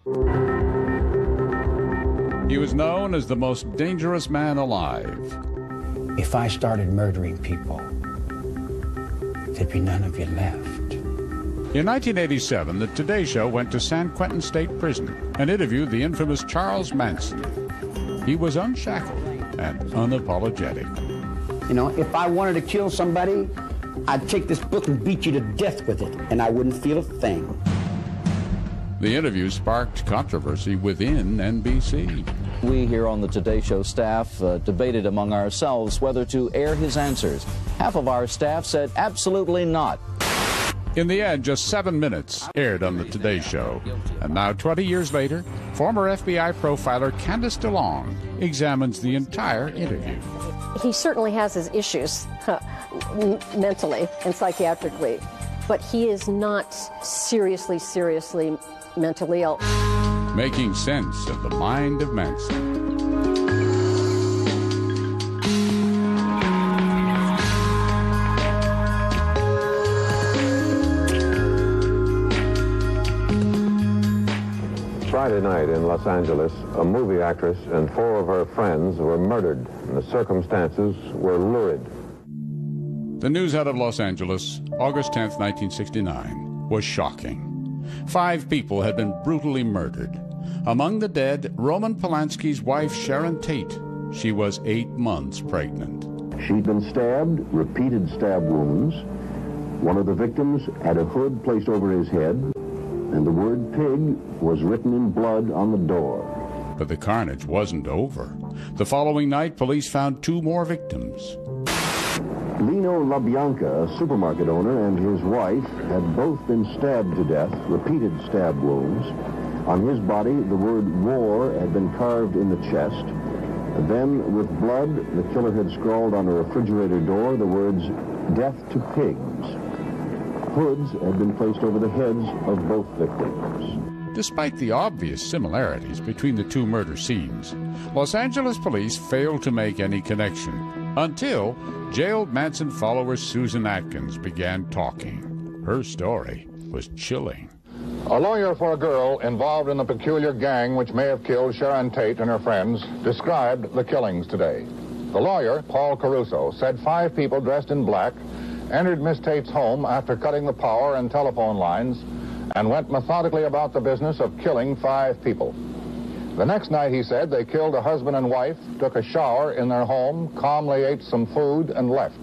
He was known as the most dangerous man alive. If I started murdering people, there'd be none of you left. In 1987, the Today Show went to San Quentin State Prison and interviewed the infamous Charles Manson. He was unshackled and unapologetic. You know, if I wanted to kill somebody, I'd take this book and beat you to death with it, and I wouldn't feel a thing. The interview sparked controversy within NBC. We here on the Today Show staff debated among ourselves whether to air his answers. Half of our staff said absolutely not. In the end, just 7 minutes aired on the Today Show. And now, 20 years later, former FBI profiler Candace DeLong examines the entire interview. He certainly has his issues mentally and psychiatrically, but he is not seriously mentally ill. Making sense of the mind of Manson. Friday night in Los Angeles, a movie actress and 4 of her friends were murdered, and the circumstances were lurid. The news out of Los Angeles, August 10th, 1969, was shocking. 5 people had been brutally murdered. Among the dead, Roman Polanski's wife, Sharon Tate. She was 8 months pregnant. She'd been stabbed, repeated stab wounds. One of the victims had a hood placed over his head, and the word pig was written in blood on the door. But the carnage wasn't over. The following night, police found 2 more victims. Lino LaBianca, a supermarket owner, and his wife had both been stabbed to death, repeated stab wounds. On his body, the word war had been carved in the chest. Then, with blood, the killer had scrawled on a refrigerator door the words, "Death to pigs." Hoods had been placed over the heads of both victims. Despite the obvious similarities between the 2 murder scenes, Los Angeles police failed to make any connection until jailed Manson follower Susan Atkins began talking. Her story was chilling. A lawyer for a girl involved in the peculiar gang which may have killed Sharon Tate and her friends described the killings today. The lawyer, Paul Caruso, said 5 people dressed in black entered Miss Tate's home after cutting the power and telephone lines and went methodically about the business of killing 5 people. The next night, he said, they killed a husband and wife, took a shower in their home, calmly ate some food, and left.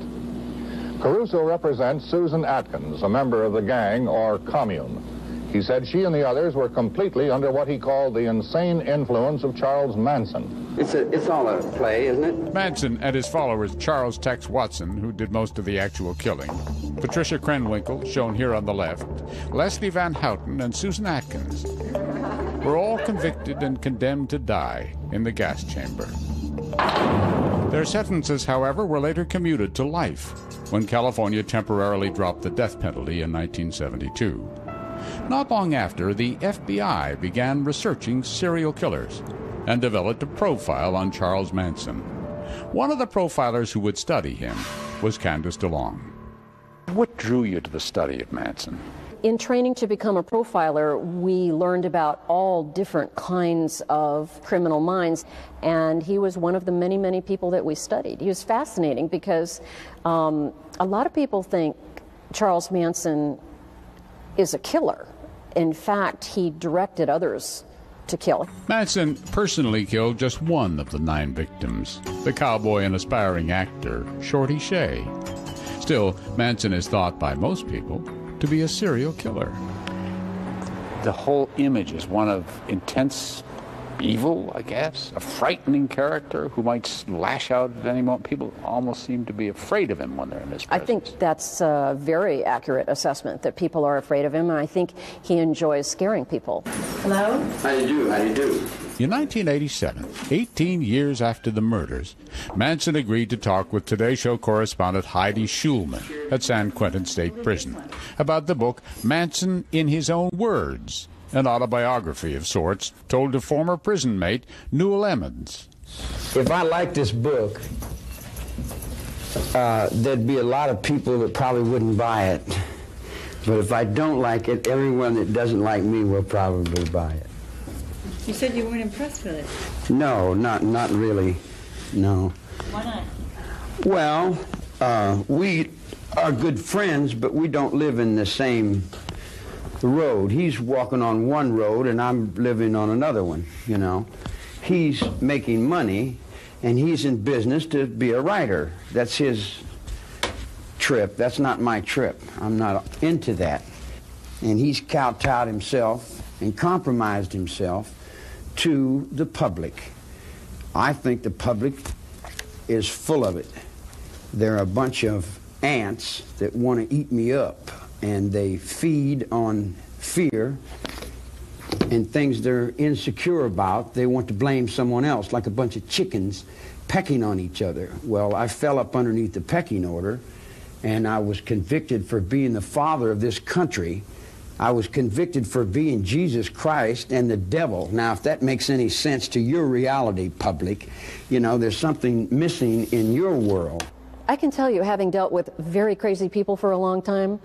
Caruso represents Susan Atkins, a member of the gang, or commune. He said she and the others were completely under what he called the insane influence of Charles Manson. It's all a play, isn't it? Manson and his followers Charles Tex Watson, who did most of the actual killing, Patricia Krenwinkel, shown here on the left, Leslie Van Houten, and Susan Atkins, were all convicted and condemned to die in the gas chamber. Their sentences, however, were later commuted to life when California temporarily dropped the death penalty in 1972. Not long after, the FBI began researching serial killers and developed a profile on Charles Manson. One of the profilers who would study him was Candace DeLong. What drew you to the study of Manson? In training to become a profiler, we learned about all different kinds of criminal minds, and he was one of the many, many people that we studied. He was fascinating because a lot of people think Charles Manson is a killer. In fact, he directed others to kill. Manson personally killed just one of the 9 victims, the cowboy and aspiring actor, Shorty Shea. Still, Manson is thought by most people to be a serial killer. The whole image is one of intense evil, I guess, a frightening character who might lash out at any moment. People almost seem to be afraid of him when they're in his presence. I think that's a very accurate assessment, that people are afraid of him, and I think he enjoys scaring people. Hello? How do you do? How do you do? In 1987, 18 years after the murders, Manson agreed to talk with Today Show correspondent Heidi Schulman at San Quentin State Prison about the book Manson in His Own Words, an autobiography of sorts told to former prison mate Newell Emmons. If I liked this book, there'd be a lot of people that probably wouldn't buy it. But if I don't like it, everyone that doesn't like me will probably buy it. You said you weren't impressed with it. No, not really. No. Why not? Well, we are good friends, but we don't live in the same road. He's walking on one road and I'm living on another one, you know. He's making money and he's in business to be a writer. That's his trip. That's not my trip. I'm not into that. And he's kowtowed himself and compromised himself to the public. I think the public is full of it. They're a bunch of ants that want to eat me up, and they feed on fear and things they're insecure about. They want to blame someone else, like a bunch of chickens pecking on each other. Well, I fell up underneath the pecking order, and I was convicted for being the father of this country. I was convicted for being Jesus Christ and the devil. Now, if that makes any sense to your reality, public, you know, there's something missing in your world. I can tell you, having dealt with very crazy people for a long time,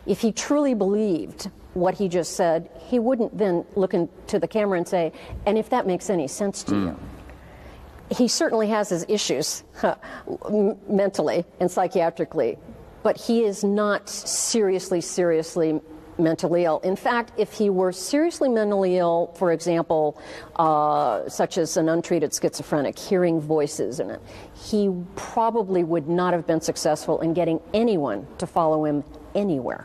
if he truly believed what he just said, he wouldn't then look into the camera and say, and if that makes any sense to you. He certainly has his issues mentally and psychiatrically, but he is not seriously mentally ill. In fact, if he were seriously mentally ill, for example, such as an untreated schizophrenic, hearing voices in it, he probably would not have been successful in getting anyone to follow him anywhere.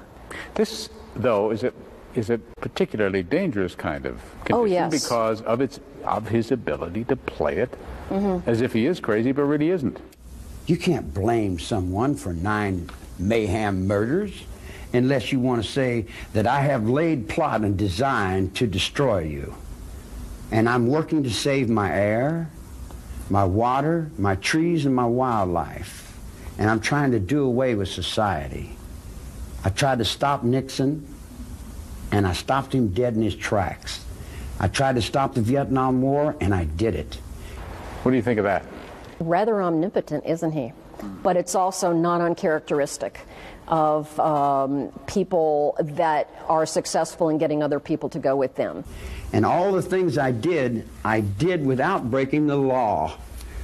This, though, is a particularly dangerous kind of condition. Oh, yes. Because of his ability to play it as if he is crazy, but really isn't. You can't blame someone for 9 mayhem murders unless you want to say that I have laid plot and design to destroy you. And I'm working to save my air, my water, my trees, and my wildlife. And I'm trying to do away with society. I tried to stop Nixon, and I stopped him dead in his tracks. I tried to stop the Vietnam War, and I did it. What do you think of that? Rather omnipotent, isn't he? But it's also not uncharacteristic of people that are successful in getting other people to go with them. And all the things I did without breaking the law.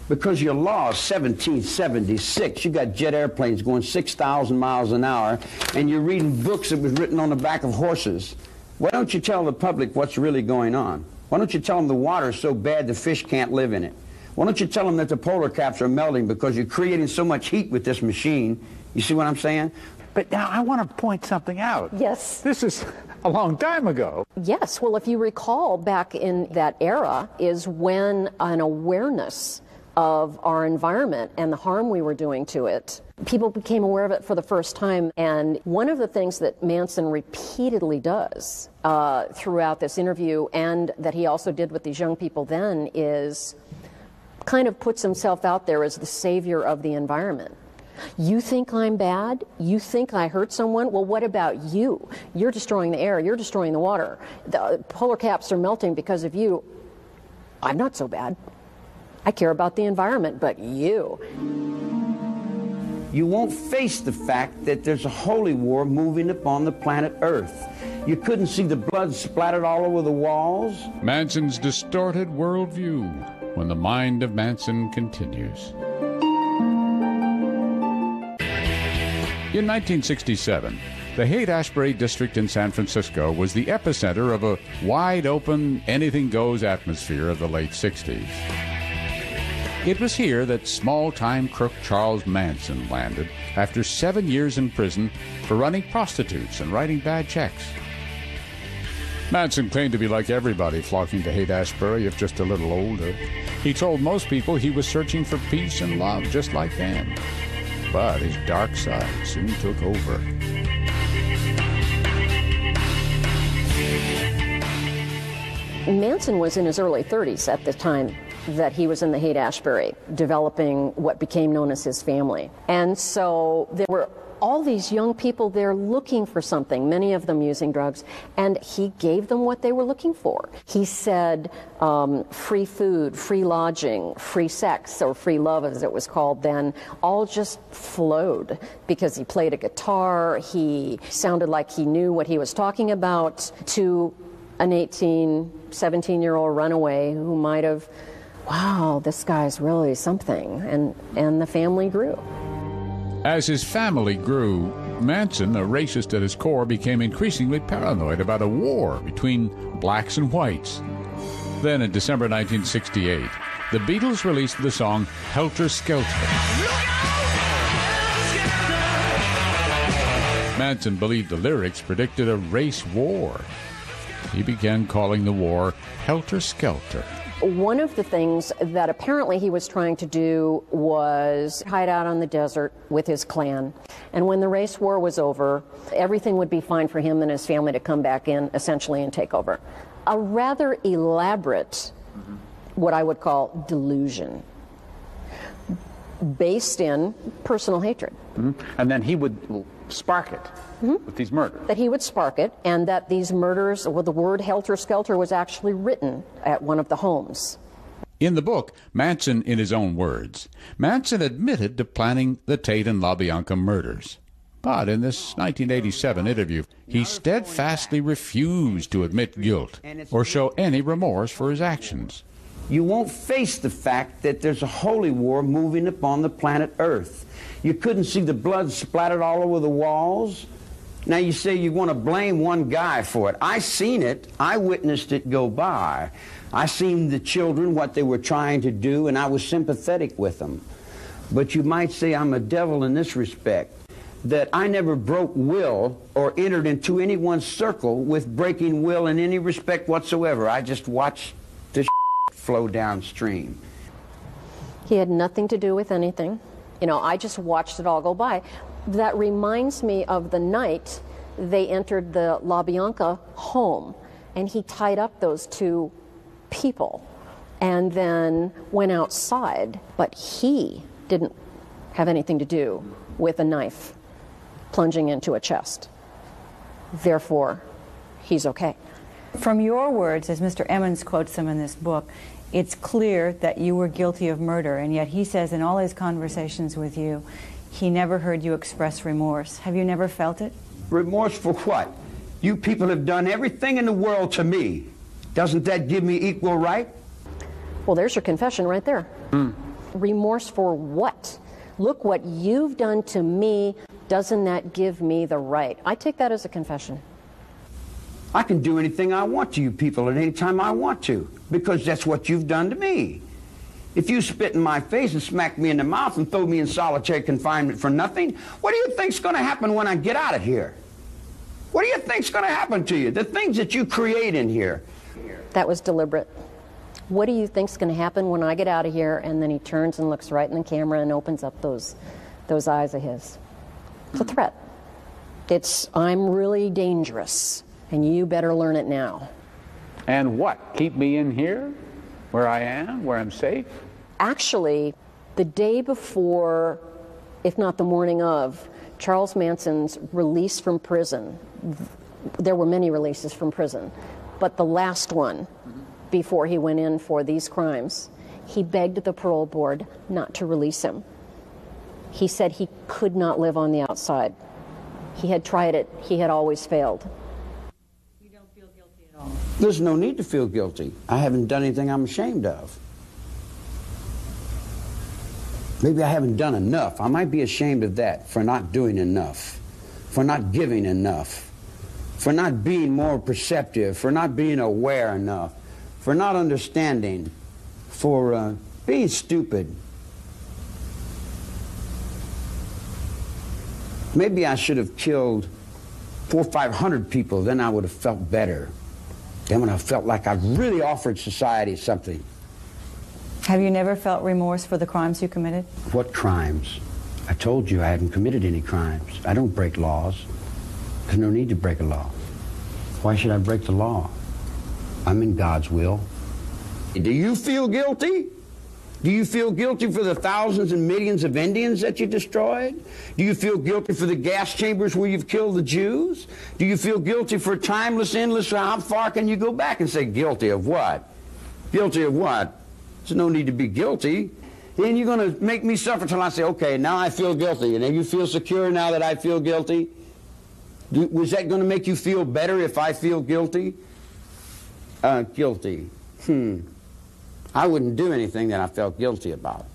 Because your law is 1776. You got jet airplanes going 6,000 miles an hour, and you're reading books that was written on the back of horses. Why don't you tell the public what's really going on? Why don't you tell them the water is so bad the fish can't live in it? Why don't you tell them that the polar caps are melting because you're creating so much heat with this machine? You see what I'm saying? But now I want to point something out. Yes. This is a long time ago. Yes. Well, if you recall, back in that era is when an awareness of our environment and the harm we were doing to it, people became aware of it for the first time. And one of the things that Manson repeatedly does throughout this interview, and that he also did with these young people then, is kind of puts himself out there as the savior of the environment. You think I'm bad? You think I hurt someone? Well, what about you? You're destroying the air. You're destroying the water. The polar caps are melting because of you. I'm not so bad. I care about the environment, but you. You won't face the fact that there's a holy war moving upon the planet Earth. You couldn't see the blood splattered all over the walls. Manson's distorted worldview, when the mind of Manson continues. In 1967, the Haight-Ashbury district in San Francisco was the epicenter of a wide-open, anything-goes atmosphere of the late 60s. It was here that small-time crook Charles Manson landed after 7 years in prison for running prostitutes and writing bad checks. Manson claimed to be like everybody flocking to Haight-Ashbury, if just a little older. He told most people he was searching for peace and love, just like them. But his dark side soon took over. Manson was in his early 30s at the time that he was in the Haight-Ashbury, developing what became known as his family. And so there were all these young people there looking for something, many of them using drugs, and he gave them what they were looking for. He said free food, free lodging, free sex, or free love as it was called then, all just flowed because he played a guitar, he sounded like he knew what he was talking about, to an 18, 17-year-old runaway who might have, wow, this guy's really something, and the family grew. As his family grew, Manson, a racist at his core, became increasingly paranoid about a war between blacks and whites. Then in December 1968, the Beatles released the song Helter Skelter. Manson believed the lyrics predicted a race war. He began calling the war Helter Skelter. One of the things that apparently he was trying to do was hide out on the desert with his clan. And when the race war was over, everything would be fine for him and his family to come back in, essentially, and take over. A rather elaborate, what I would call delusion, based in personal hatred. And then he would spark it with these murders. That he would spark it, and that these murders, well, the word helter-skelter was actually written at one of the homes. In the book, Manson, in his own words, Manson admitted to planning the Tate and LaBianca murders. But in this 1987 interview, he steadfastly refused to admit guilt or show any remorse for his actions. You won't face the fact that there's a holy war moving upon the planet Earth. You couldn't see the blood splattered all over the walls. Now you say you want to blame one guy for it. I seen it. I witnessed it go by. I seen the children, what they were trying to do, and I was sympathetic with them. But you might say I'm a devil in this respect, that I never broke will or entered into anyone's circle with breaking will in any respect whatsoever. I just watched the flow downstream. He had nothing to do with anything. You know, I just watched it all go by. That reminds me of the night they entered the LaBianca home, and he tied up those two people and then went outside. But he didn't have anything to do with a knife plunging into a chest. Therefore, he's okay. From your words, as Mr. Emmons quotes them in this book, it's clear that you were guilty of murder, and yet he says in all his conversations with you, he never heard you express remorse. Have you never felt it? Remorse for what? You people have done everything in the world to me. Doesn't that give me equal right? Well, there's your confession right there. Remorse for what? Look what you've done to me. Doesn't that give me the right? I take that as a confession. I can do anything I want to you people at any time I want to, because that's what you've done to me. If you spit in my face and smack me in the mouth and throw me in solitary confinement for nothing, what do you think's going to happen when I get out of here? What do you think's going to happen to you? The things that you create in here. That was deliberate. What do you think's going to happen when I get out of here? And then he turns and looks right in the camera and opens up those eyes of his. It's a threat. It's, I'm really dangerous, and you better learn it now. And what? Keep me in here? Where I am? Where I'm safe? Actually, the day before, if not the morning of, Charles Manson's release from prison, there were many releases from prison, but the last one, before he went in for these crimes, he begged the parole board not to release him. He said he could not live on the outside. He had tried it. He had always failed. You don't feel guilty at all? There's no need to feel guilty. I haven't done anything I'm ashamed of. Maybe I haven't done enough. I might be ashamed of that, for not doing enough, for not giving enough, for not being more perceptive, for not being aware enough, for not understanding, for being stupid. Maybe I should have killed 400 or 500 people, then I would have felt better. Then when I felt like I really offered society something. Have you never felt remorse for the crimes you committed? What crimes? I told you I haven't committed any crimes. I don't break laws. There's no need to break a law. Why should I break the law? I'm in God's will. Do you feel guilty? Do you feel guilty for the thousands and millions of Indians that you destroyed? Do you feel guilty for the gas chambers where you've killed the Jews? Do you feel guilty for timeless, endless? How far can you go back and say guilty of what? Guilty of what? There's no need to be guilty. Then you're going to make me suffer till I say, okay, now I feel guilty. And then you feel secure now that I feel guilty? Was that going to make you feel better if I feel guilty? Guilty. I wouldn't do anything that I felt guilty about.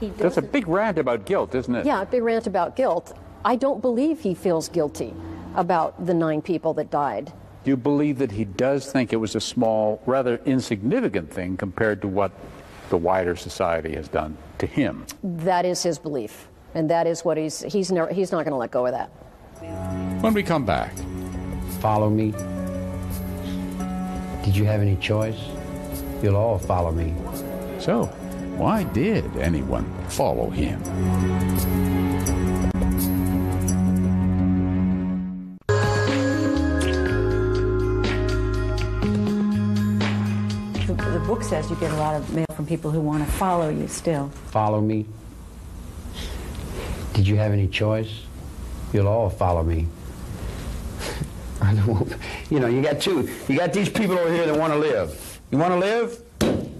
That's a big rant about guilt, isn't it? Yeah, a big rant about guilt. I don't believe he feels guilty about the 9 people that died. Do you believe that he does think it was a small, rather insignificant thing compared to what the wider society has done to him? That is his belief, and that is what he's not going to let go of that. When we come back. Follow me. Did you have any choice? You'll all follow me. So, why did anyone follow him? The book says you get a lot of mail from people who want to follow you still. Follow me. Did you have any choice? You'll all follow me. You know, you got these people over here that want to live. You want to live?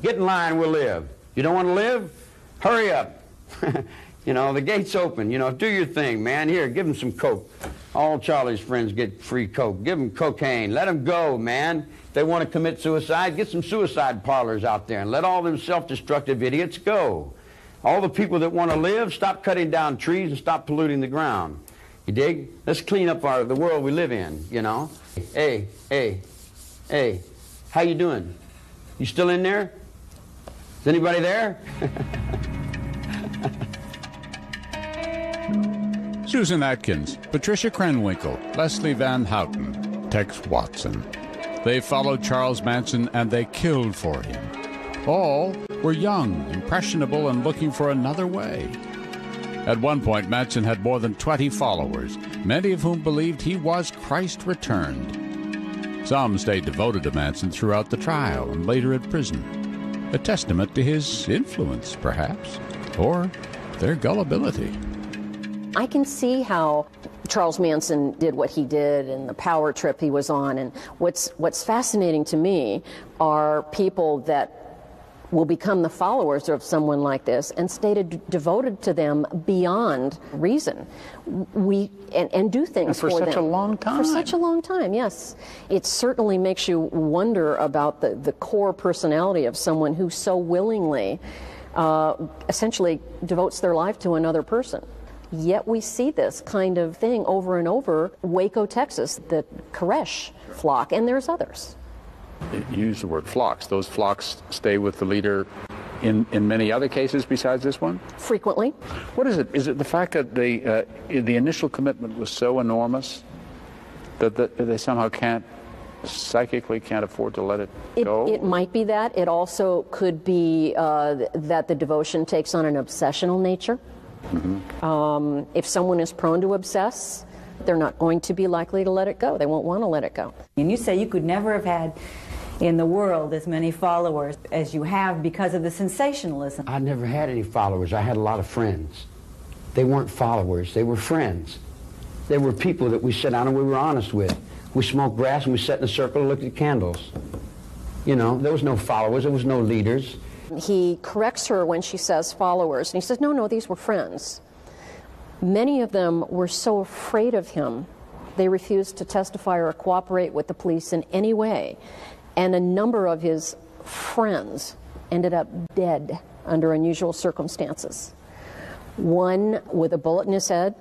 Get in line, we'll live. You don't want to live? Hurry up. You know, the gate's open. You know, do your thing, man. Here, give them some coke. All Charlie's friends get free coke. Give them cocaine. Let them go, man. If they want to commit suicide, get some suicide parlors out there and let all them self-destructive idiots go. All the people that want to live, stop cutting down trees and stop polluting the ground. You dig? Let's clean up the world we live in, you know? Hey, how you doing? You still in there? Is anybody there? Susan Atkins, Patricia Krenwinkel, Leslie Van Houten, Tex Watson. They followed Charles Manson and they killed for him. All were young, impressionable, and looking for another way. At one point, Manson had more than 20 followers, many of whom believed he was Christ returned. Some stayed devoted to Manson throughout the trial and later at prison, a testament to his influence, perhaps, or their gullibility. I can see how Charles Manson did what he did and the power trip he was on. And what's fascinating to me are people that will become the followers of someone like this and stay devoted to them beyond reason. And do things for them. For such a long time. For such a long time, yes. It certainly makes you wonder about the core personality of someone who so willingly essentially devotes their life to another person. Yet we see this kind of thing over and over. Waco, Texas, the Koresh flock, and there's others. You use the word flocks. Those flocks stay with the leader in many other cases besides this one? Frequently. What is it? Is it the fact that the initial commitment was so enormous that they somehow psychically can't afford to let it go? It might be that. It also could be that the devotion takes on an obsessional nature. Mm-hmm. If someone is prone to obsess, they're not going to be likely to let it go. They won't want to let it go. And you say you could never have had in the world as many followers as you have because of the sensationalism. I never had any followers. I had a lot of friends. They weren't followers. They were friends. They were people that we sat down and we were honest with. We smoked grass and we sat in a circle and looked at candles. You know, there was no followers. There was no leaders. He corrects her when she says followers, and he says, no, these were friends. Many of them were so afraid of him, they refused to testify or cooperate with the police in any way. And a number of his friends ended up dead under unusual circumstances. One with a bullet in his head,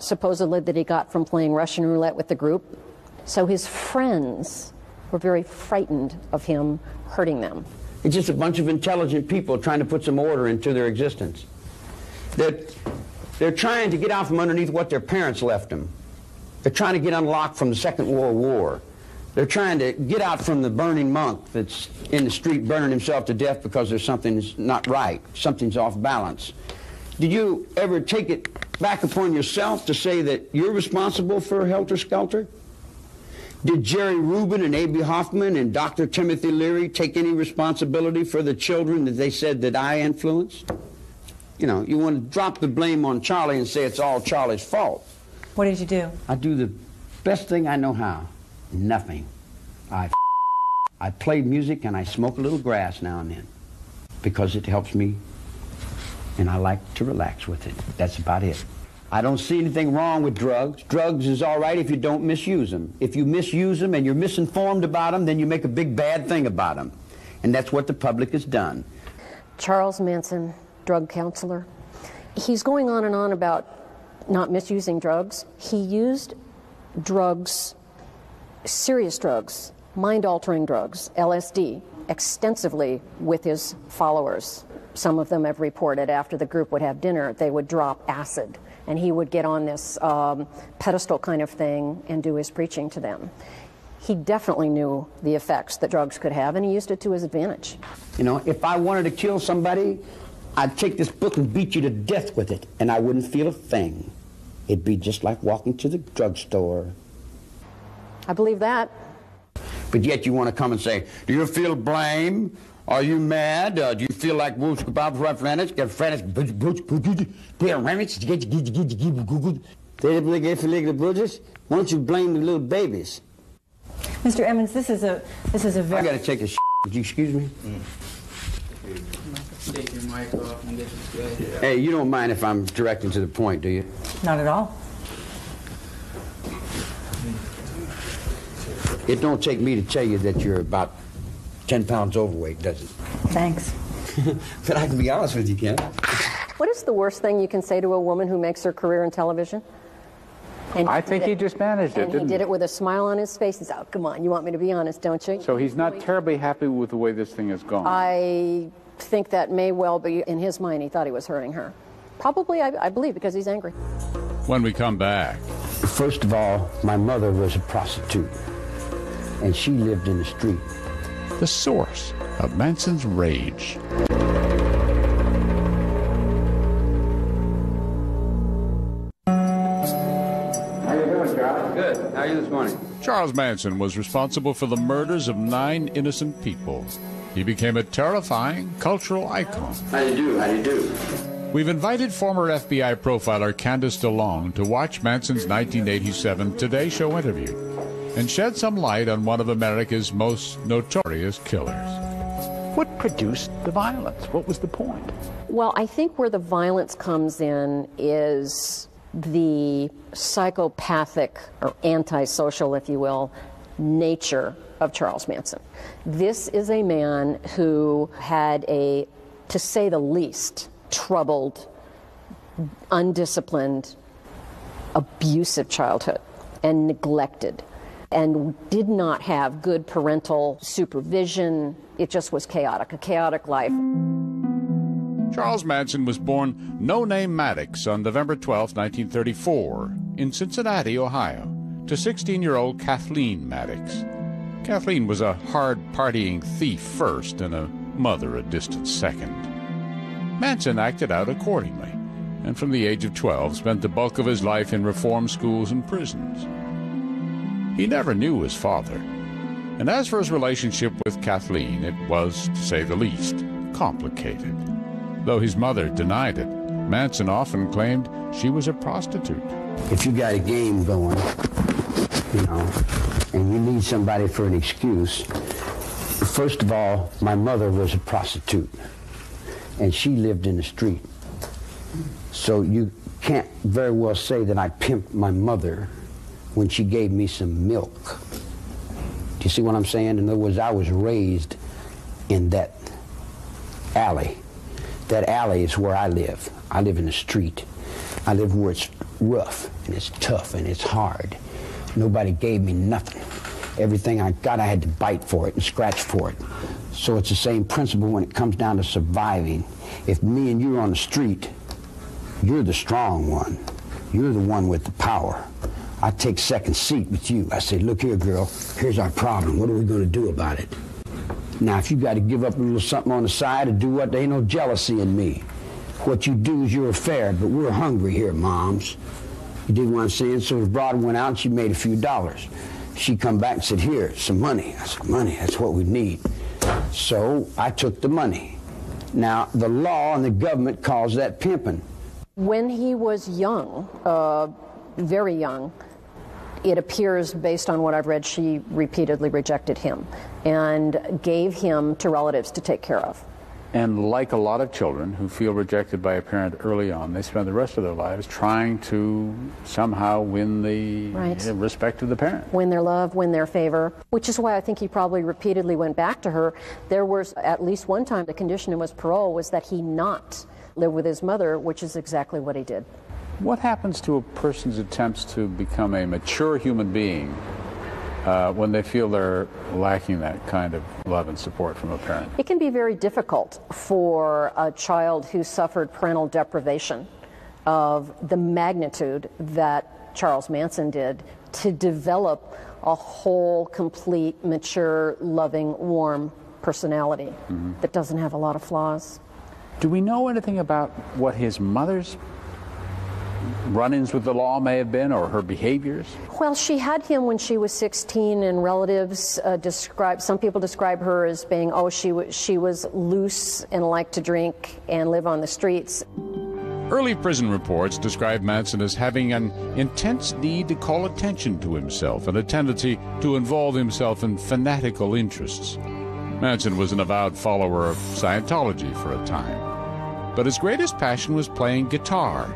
supposedly that he got from playing Russian roulette with the group. So his friends were very frightened of him hurting them. It's just a bunch of intelligent people trying to put some order into their existence. They're trying to get out from underneath what their parents left them. They're trying to get unlocked from the Second World War. They're trying to get out from the burning monk that's in the street burning himself to death because there's something that's not right, something's off balance. Did you ever take it back upon yourself to say that you're responsible for Helter Skelter? Did Jerry Rubin and A.B. Hoffman and Dr. Timothy Leary take any responsibility for the children that they said that I influenced? You know, you want to drop the blame on Charlie and say it's all Charlie's fault. What did you do? I do the best thing I know how. Nothing. I play music and I smoke a little grass now and then because it helps me and I like to relax with it. That's about it. I don't see anything wrong with drugs. Drugs is all right if you don't misuse them. If you misuse them and you're misinformed about them, then you make a big bad thing about them. And that's what the public has done. Charles Manson, drug counselor. He's going on and on about not misusing drugs. He used drugs, serious drugs, mind-altering drugs, LSD, extensively with his followers. Some of them have reported after the group would have dinner, they would drop acid, and he would get on this pedestal kind of thing and do his preaching to them. He definitely knew the effects that drugs could have, and he used it to his advantage. You know, if I wanted to kill somebody, I'd take this book and beat you to death with it, and I wouldn't feel a thing. It'd be just like walking to the drugstore. I believe that. But yet you want to come and say, do you feel blame? Are you mad? Do you feel like why don't you blame the little babies? Mr. Emmons, this is a very... I got to take a Would you excuse me? Take your mic off and get this guy. Hey, you don't mind if I'm directing to the point, do you? Not at all. It don't take me to tell you that you're about 10 pounds overweight, does it? Thanks. But I can be honest with you, Ken. What is the worst thing you can say to a woman who makes her career in television? And I think he just managed it, and he did it with a smile on his face. He said, oh, come on, you want me to be honest, don't you? So he's not terribly happy with the way this thing has gone. I think that may well be, in his mind, he thought he was hurting her. Probably, I believe, because he's angry. When we come back. First of all, my mother was a prostitute, and she lived in the street. The source of Manson's rage. How you doing, Charles? Good. How are you this morning? Charles Manson was responsible for the murders of 9 innocent people. He became a terrifying cultural icon. How you do? How you do? We've invited former FBI profiler Candace DeLong to watch Manson's 1987 Today Show interview and shed some light on one of America's most notorious killers. What produced the violence? What was the point? Well, I think where the violence comes in is the psychopathic or antisocial, if you will, nature of Charles Manson. This is a man who had a, to say the least, troubled, undisciplined, abusive childhood and neglected, and did not have good parental supervision. It just was chaotic, a chaotic life. Charles Manson was born No-Name Maddox on November 12, 1934, in Cincinnati, Ohio, to 16-year-old Kathleen Maddox. Kathleen was a hard-partying thief first and a mother a distant second. Manson acted out accordingly, and from the age of 12 spent the bulk of his life in reform schools and prisons. He never knew his father, and as for his relationship with Kathleen, it was, to say the least, complicated. Though his mother denied it, Manson often claimed she was a prostitute. If you got a game going, you know, and you need somebody for an excuse, first of all, my mother was a prostitute, and she lived in the street. So you can't very well say that I pimped my mother when she gave me some milk. Do you see what I'm saying? In other words, I was raised in that alley. That alley is where I live. I live in the street. I live where it's rough, and it's tough, and it's hard. Nobody gave me nothing. Everything I got, I had to bite for it and scratch for it. So it's the same principle when it comes down to surviving. If me and you are on the street, you're the strong one. You're the one with the power. I take second seat with you. I say, look here, girl, here's our problem. What are we going to do about it? Now, if you got to give up a little something on the side to do what, there ain't no jealousy in me. What you do is your affair, but we're hungry here, moms. You dig what I'm saying? So the broad went out and she made a few dollars. She come back and said, here, some money. I said, money, that's what we need. So I took the money. Now, the law and the government calls that pimping. When he was young, very young, it appears, based on what I've read, she repeatedly rejected him and gave him to relatives to take care of. And like a lot of children who feel rejected by a parent early on, they spend the rest of their lives trying to somehow win the respect of the parent. Win their love, win their favor, which is why I think he probably repeatedly went back to her. There was at least one time the condition of his parole was that he not live with his mother, which is exactly what he did. What happens to a person's attempts to become a mature human being when they feel they're lacking that kind of love and support from a parent? It can be very difficult for a child who suffered parental deprivation of the magnitude that Charles Manson did to develop a whole, complete, mature, loving, warm personality that doesn't have a lot of flaws. Do we know anything about what his mother's run-ins with the law may have been, or her behaviors? Well, she had him when she was 16, and relatives some people describe her as being, she was loose and liked to drink and live on the streets. Early prison reports describe Manson as having an intense need to call attention to himself and a tendency to involve himself in fanatical interests. Manson was an avowed follower of Scientology for a time, but his greatest passion was playing guitar.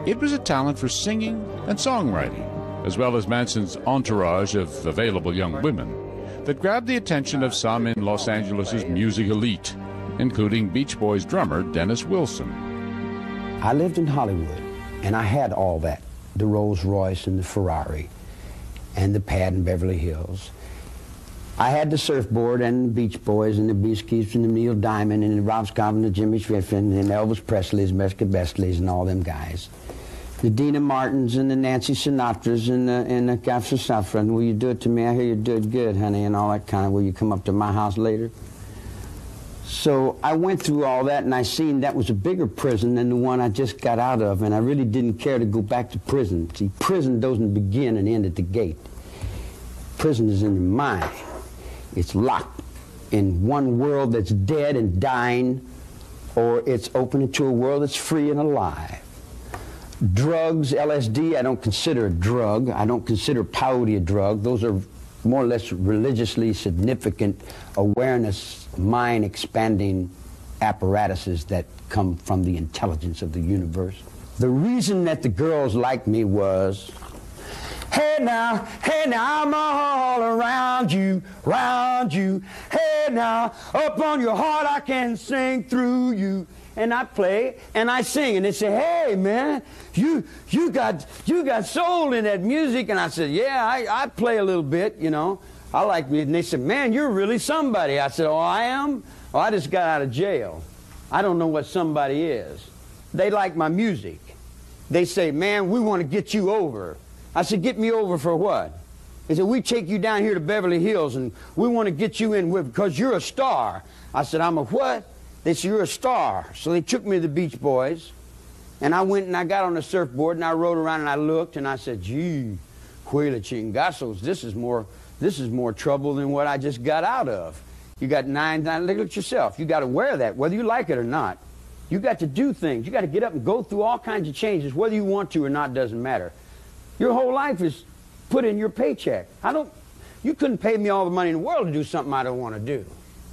It was a talent for singing and songwriting, as well as Manson's entourage of available young women, that grabbed the attention of some in Los Angeles' music elite, including Beach Boys drummer Dennis Wilson. I lived in Hollywood, and I had all that, the Rolls Royce and the Ferrari and the pad in Beverly Hills. I had the surfboard and the Beach Boys and the Beasties and the Neil Diamond and the Rob Scott and the Jimmy Schiffrin and Elvis Presley's, Mesca Bestleys and all them guys. The Dina Martins and the Nancy Sinatras and the Gaffer Safran. Will you do it to me? I hear you do it good, honey, and all that kind of, will you come up to my house later? So I went through all that, and I seen that was a bigger prison than the one I just got out of, and I really didn't care to go back to prison. See, prison doesn't begin and end at the gate. Prison is in your mind. It's locked in one world that's dead and dying, or it's open into a world that's free and alive. Drugs, LSD, I don't consider a drug. I don't consider peyote a drug. Those are more or less religiously significant awareness, mind-expanding apparatuses that come from the intelligence of the universe. The reason that the girls liked me was, hey now, I'm all around you, Hey now, up on your heart I can sing through you. And I play and I sing, and they say, hey man, you got soul in that music. And I said, yeah, I play a little bit, you know. I like music. And they said, man, you're really somebody. I said, oh, I am? Oh, I just got out of jail. I don't know what somebody is. They like my music. They say, man, we want to get you over. I said, get me over for what? They said, we take you down here to Beverly Hills and we want to get you in with, because you're a star. I said, I'm a what? They said, you're a star. So they took me to the Beach Boys, and I went and I got on the surfboard and I rode around and I looked and I said, gee, huela chingazos, this is more trouble than what I just got out of. You got look at yourself. You got to wear that, whether you like it or not. You got to do things. You got to get up and go through all kinds of changes, whether you want to or not doesn't matter. Your whole life is put in your paycheck. You couldn't pay me all the money in the world to do something I don't want to do.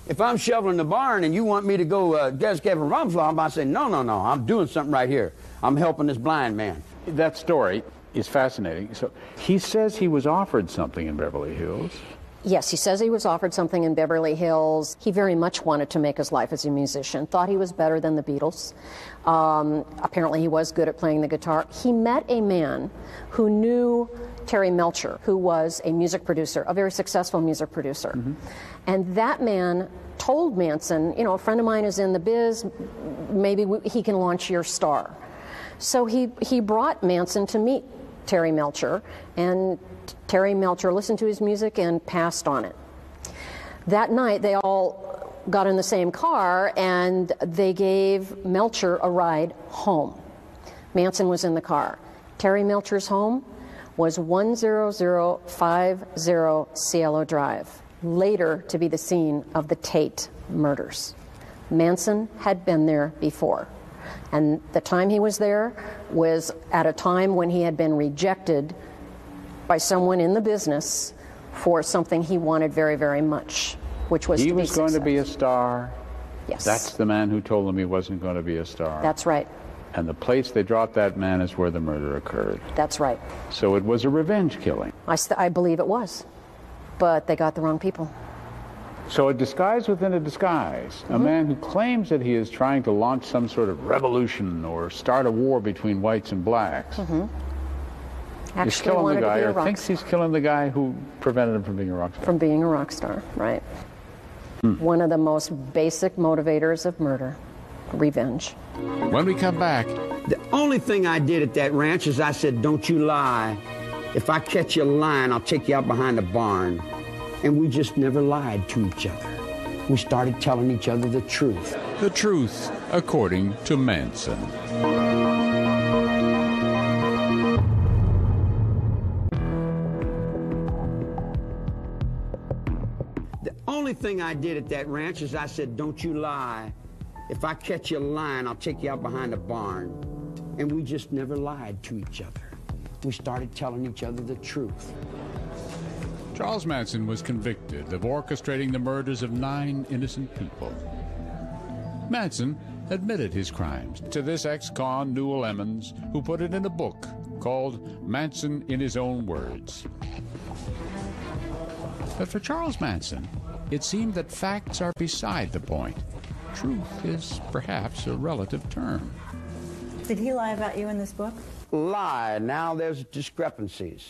If I'm shoveling the barn and you want me to go get Kevin Rumflaw, I say, no, I'm doing something right here. I'm helping this blind man. That story is fascinating. So he says he was offered something in Beverly Hills. Yes, he says he was offered something in Beverly Hills. He very much wanted to make his life as a musician, thought he was better than the Beatles. Apparently he was good at playing the guitar. He met a man who knew Terry Melcher, who was a music producer, a very successful music producer. And that man told Manson, you know, a friend of mine is in the biz, maybe he can launch your star. So he brought Manson to meet Terry Melcher, and Terry Melcher listened to his music and passed on it. That night they all got in the same car and they gave Melcher a ride home. Manson was in the car. Terry Melcher's home was 10050 Cielo Drive, later to be the scene of the Tate murders. Manson had been there before, and the time he was there was at a time when he had been rejected by someone in the business for something he wanted very, very much, which was he was going to be a star. Yes. That's the man who told him he wasn't going to be a star. That's right. And the place they dropped that man is where the murder occurred. That's right. So it was a revenge killing. I believe it was, but they got the wrong people. So a disguise within a disguise. A man who claims that he is trying to launch some sort of revolution or start a war between whites and blacks. He's killing the guy, or thinks he's killing the guy who prevented him from being a rock star. From being a rock star, right. One of the most basic motivators of murder, revenge. When we come back, The only thing I did at that ranch is I said, don't you lie. If I catch you lying, I'll take you out behind the barn. And we just never lied to each other. We started telling each other the truth. the truth according to Manson. The only thing I did at that ranch is I said, don't you lie. If I catch you lying, I'll take you out behind the barn. And we just never lied to each other. We started telling each other the truth. Charles Manson was convicted of orchestrating the murders of 9 innocent people. Manson admitted his crimes to this ex-con Newell Emmons, who put it in a book called Manson in His Own Words. But for Charles Manson, it seemed that facts are beside the point. Truth is perhaps a relative term. Did he lie about you in this book? Lie. Now there's discrepancies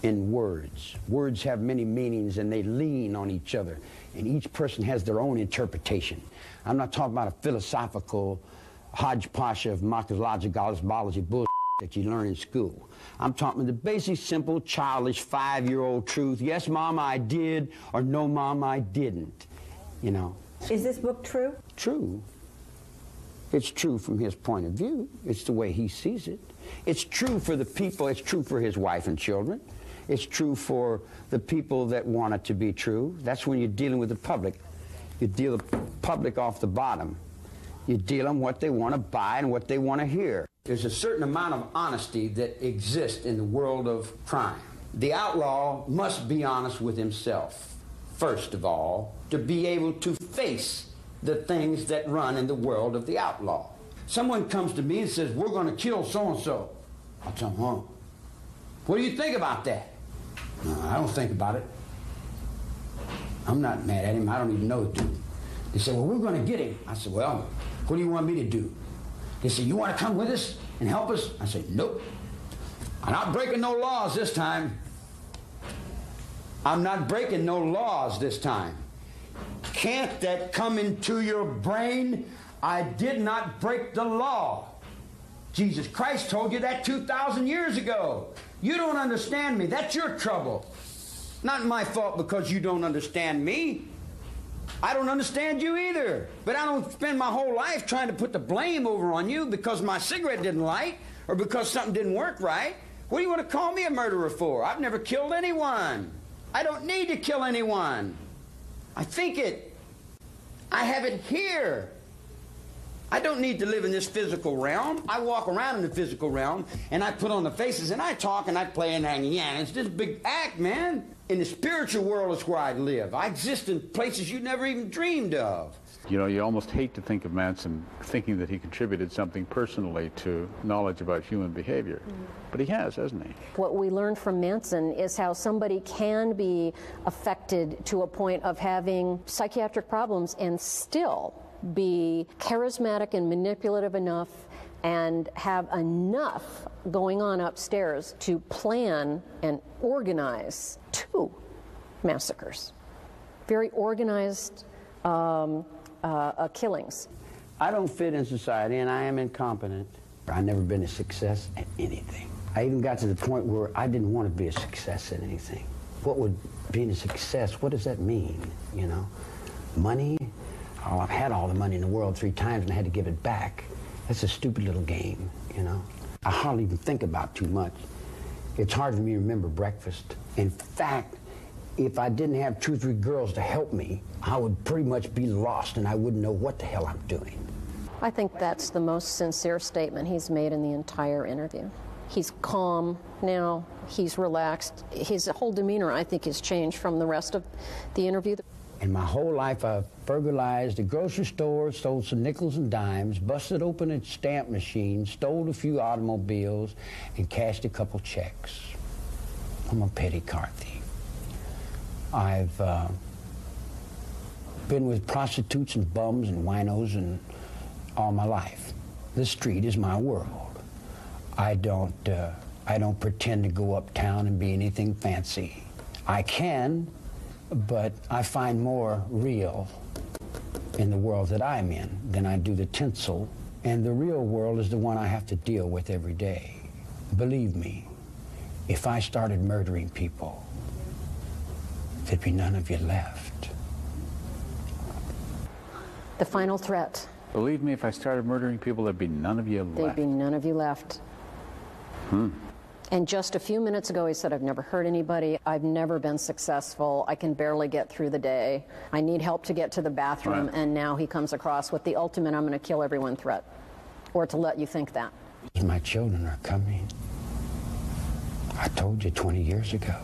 in words. Words have many meanings and they lean on each other. And each person has their own interpretation. I'm not talking about a philosophical hodgepodge of marxology bullshit that you learn in school. I'm talking about the basic, simple, childish, 5-year-old truth. Yes, Mom, I did, or no, Mom, I didn't. You know. Is this book true? True. It's true from his point of view. It's the way he sees it. It's true for the people. It's true for his wife and children. It's true for the people that want it to be true. That's when you're dealing with the public. You deal the public off the bottom. You deal them what they want to buy and what they want to hear. There's a certain amount of honesty that exists in the world of crime. The outlaw must be honest with himself, first of all, to be able to face the things that run in the world of the outlaw. Someone comes to me and says, we're going to kill so-and-so. I'll tell them, huh? What do you think about that? No, I don't think about it. I'm not mad at him. I don't even know the dude. They say, well, we're going to get him. I said, well, what do you want me to do? They say, you want to come with us and help us? I said, nope. I'm not breaking no laws this time. I'm not breaking no laws this time. Can't that come into your brain? I did not break the law. Jesus Christ told you that 2,000 years ago. You don't understand me. That's your trouble. Not my fault because you don't understand me. I don't understand you either. But I don't spend my whole life trying to put the blame over on you because my cigarette didn't light or because something didn't work right. What do you want to call me a murderer for? I've never killed anyone. I don't need to kill anyone. I think it. I have it here. I don't need to live in this physical realm. I walk around in the physical realm, and I put on the faces, and I talk, and I play, and it's this big act, man. In the spiritual world is where I live. I exist in places you never even dreamed of. You know, you almost hate to think of Manson thinking that he contributed something personally to knowledge about human behavior. But he has, hasn't he? What we learned from Manson is how somebody can be affected to a point of having psychiatric problems and still be charismatic and manipulative enough and have enough going on upstairs to plan and organize 2 massacres. Very organized killings. I don't fit in society and I am incompetent. I've never been a success at anything. I even got to the point where I didn't want to be a success at anything. What would being a success, what does that mean, you know? Money? Oh, I've had all the money in the world 3 times and I had to give it back. That's a stupid little game, you know? I hardly even think about too much. It's hard for me to remember breakfast. In fact, if I didn't have 2 or 3 girls to help me, I would pretty much be lost and I wouldn't know what the hell I'm doing. I think that's the most sincere statement he's made in the entire interview. He's calm now, he's relaxed. His whole demeanor, I think, has changed from the rest of the interview. And my whole life I've burglarized a grocery store, stole some nickels and dimes, busted open a stamp machine, stole a few automobiles, and cashed a couple checks. I'm a petty car thief. I've been with prostitutes and bums and winos and all my life. The street is my world. I don't pretend to go uptown and be anything fancy. I can, but I find more real in the world that I'm in than I do the tinsel. And the real world is the one I have to deal with every day. Believe me, if I started murdering people, there'd be none of you left. The final threat. Believe me, if I started murdering people, there'd be none of you left. There'd be none of you left. And just a few minutes ago, he said, I've never hurt anybody. I've never been successful. I can barely get through the day. I need help to get to the bathroom. Right. And now he comes across with the ultimate, I'm going to kill everyone threat. Or to let you think that. My children are coming. I told you 20 years ago.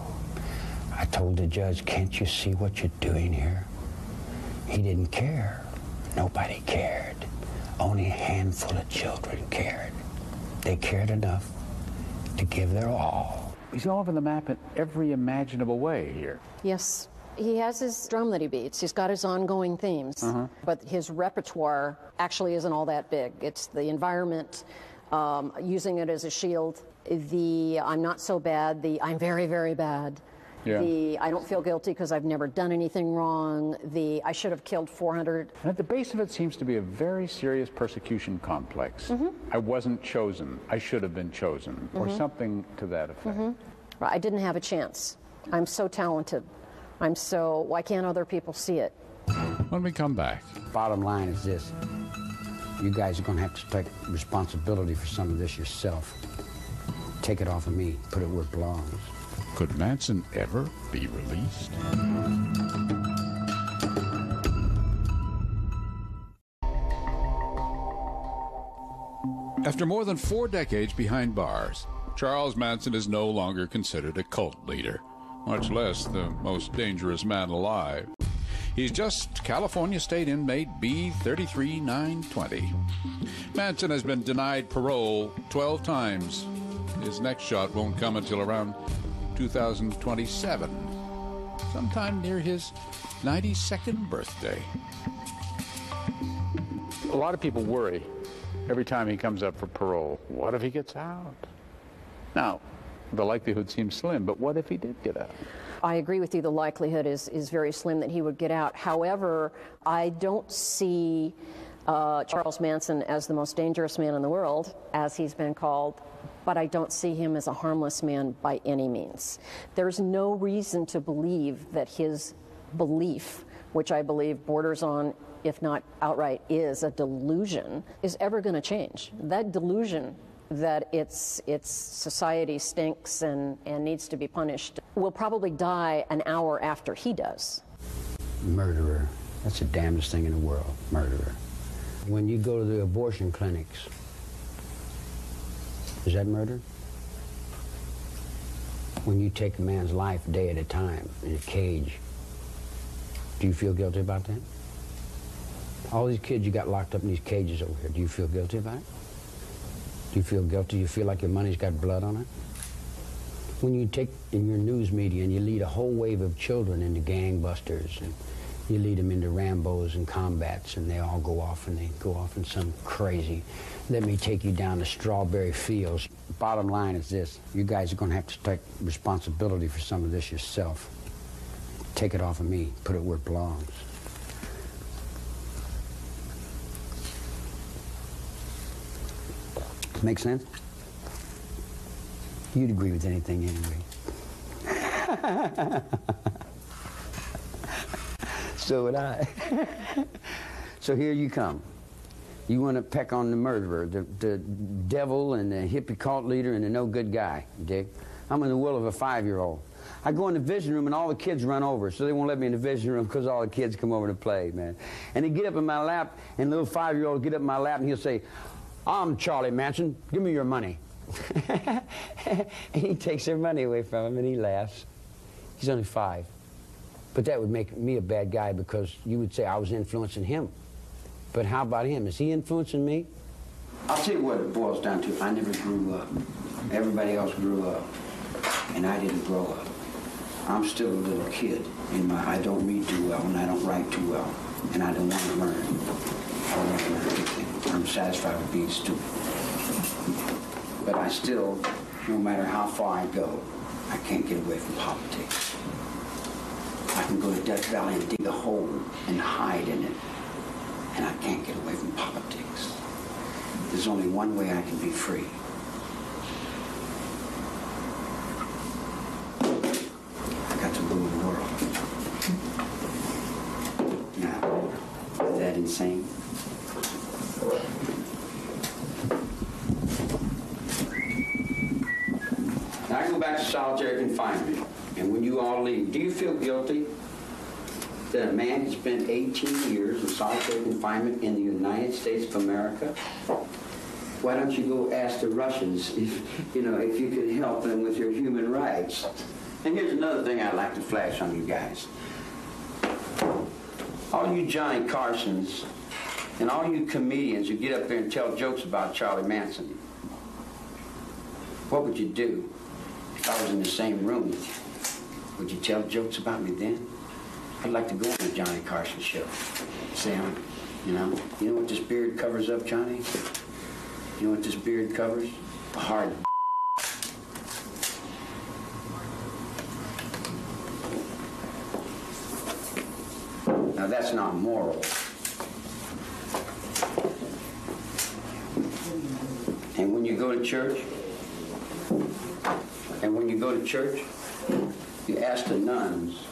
I told the judge, can't you see what you're doing here? He didn't care. Nobody cared. Only a handful of children cared. They cared enough to give their all. He's all over the map in every imaginable way here. Yes. He has his drum that he beats. He's got his ongoing themes. But his repertoire actually isn't all that big. It's the environment, using it as a shield, the I'm not so bad, the I'm very, very bad. Yeah. The I don't feel guilty because I've never done anything wrong. The I should have killed 400. And at the base of it seems to be a very serious persecution complex. I wasn't chosen. I should have been chosen. Or something to that effect. I didn't have a chance. I'm so talented. Why can't other people see it? When we come back. Bottom line is this. You guys are going to have to take responsibility for some of this yourself. Take it off of me. Put it where it belongs. Could Manson ever be released? After more than 4 decades behind bars, Charles Manson is no longer considered a cult leader, much less the most dangerous man alive. He's just California State inmate B33920. Manson has been denied parole 12 times. His next shot won't come until around 2027, sometime near his 92nd birthday. A lot of people worry every time he comes up for parole. What if he gets out? Now, the likelihood seems slim, but what if he did get out? I agree with you. The likelihood is very slim that he would get out. However, I don't see Charles Manson as the most dangerous man in the world, as he's been called, but I don't see him as a harmless man by any means. There's no reason to believe that his belief, which I believe borders on, if not outright is, a delusion, is ever going to change. That delusion that its society stinks and needs to be punished will probably die an hour after he does. Murderer. That's the damnedest thing in the world, murderer. When you go to the abortion clinics, is that murder? When you take a man's life a day at a time in a cage, do you feel guilty about that? All these kids you got locked up in these cages over here, do you feel guilty about it? Do you feel guilty? Do you feel like your money's got blood on it? When you take in your news media and you lead a whole wave of children into gangbusters and you lead them into Rambos and combats and they all go off and they go off in some crazy, let me take you down to strawberry fields. Bottom line is this, you guys are going to have to take responsibility for some of this yourself. Take it off of me, put it where it belongs. Make sense? You'd agree with anything anyway. So would I. So here you come. You want to peck on the murderer, the devil and the hippie cult leader and the no good guy, Dick. I'm in the will of a 5-year-old. I go in the vision room and all the kids run over, so they won't let me in the vision room because all the kids come over to play, man. And they get up in my lap, and the little 5-year-old get up in my lap and he'll say, I'm Charlie Manson, give me your money. And he takes their money away from him and he laughs. He's only 5. But that would make me a bad guy because you would say I was influencing him. But how about him? Is he influencing me? I'll tell you what it boils down to. I never grew up. Everybody else grew up, and I didn't grow up. I'm still a little kid. I don't read too well, and I don't write too well, and I don't want to learn. I don't want to learn anything. I'm satisfied with being stupid. But I still, no matter how far I go, I can't get away from politics. I can go to Death Valley and dig a hole and hide in it, and I can't get away from politics. There's only one way I can be free. I got to rule the world. Now, is that insane? Now I go back to solitary confinement, and when you all leave, do you feel guilty that a man has spent 18 years in solitary confinement in the United States of America? Why don't you go ask the Russians if you could help them with your human rights? And here's another thing I'd like to flash on you guys. All you Johnny Carsons and all you comedians who get up there and tell jokes about Charlie Manson, what would you do if I was in the same room with you? Would you tell jokes about me then? I'd like to go on the Johnny Carson show. Say, you know what this beard covers up, Johnny? You know what this beard covers? Hard. Now that's not moral. And when you go to church, you ask the nuns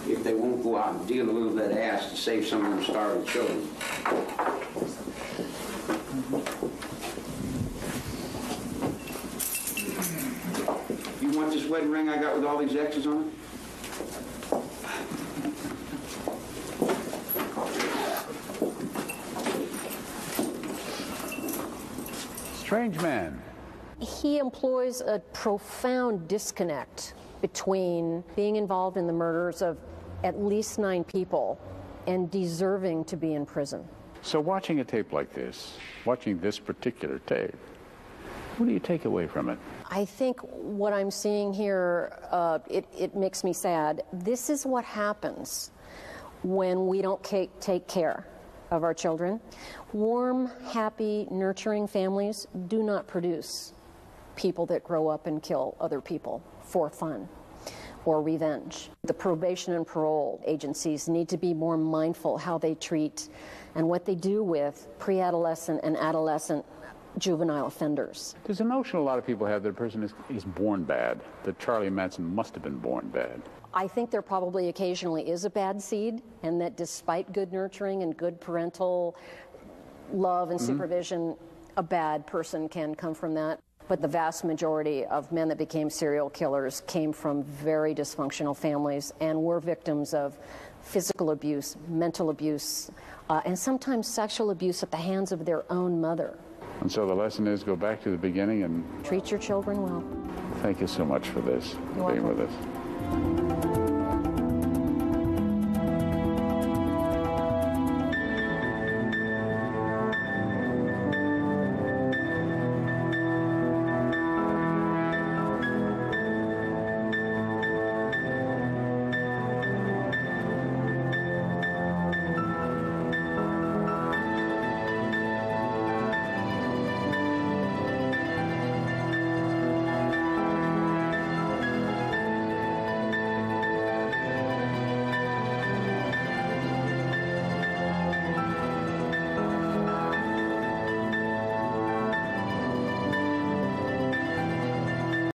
if they won't go out and deal a little bit of ass to save some of them starving children. You want this wedding ring I got with all these X's on it? Strange man. He employs a profound disconnect between being involved in the murders of at least 9 people and deserving to be in prison. So watching a tape like this, watching this particular tape, what do you take away from it? I think what I'm seeing here, it makes me sad. This is what happens when we don't take care of our children. Warm, happy, nurturing families do not produce people that grow up and kill other people for fun or revenge. The probation and parole agencies need to be more mindful how they treat and what they do with pre-adolescent and adolescent juvenile offenders. There's a notion a lot of people have that a person is born bad, that Charlie Manson must have been born bad. I think there probably occasionally is a bad seed, and that despite good nurturing and good parental love and supervision, a bad person can come from that. But the vast majority of men that became serial killers came from very dysfunctional families and were victims of physical abuse, mental abuse, and sometimes sexual abuse at the hands of their own mother. And so the lesson is go back to the beginning and treat your children well. Thank you so much for this, being with us.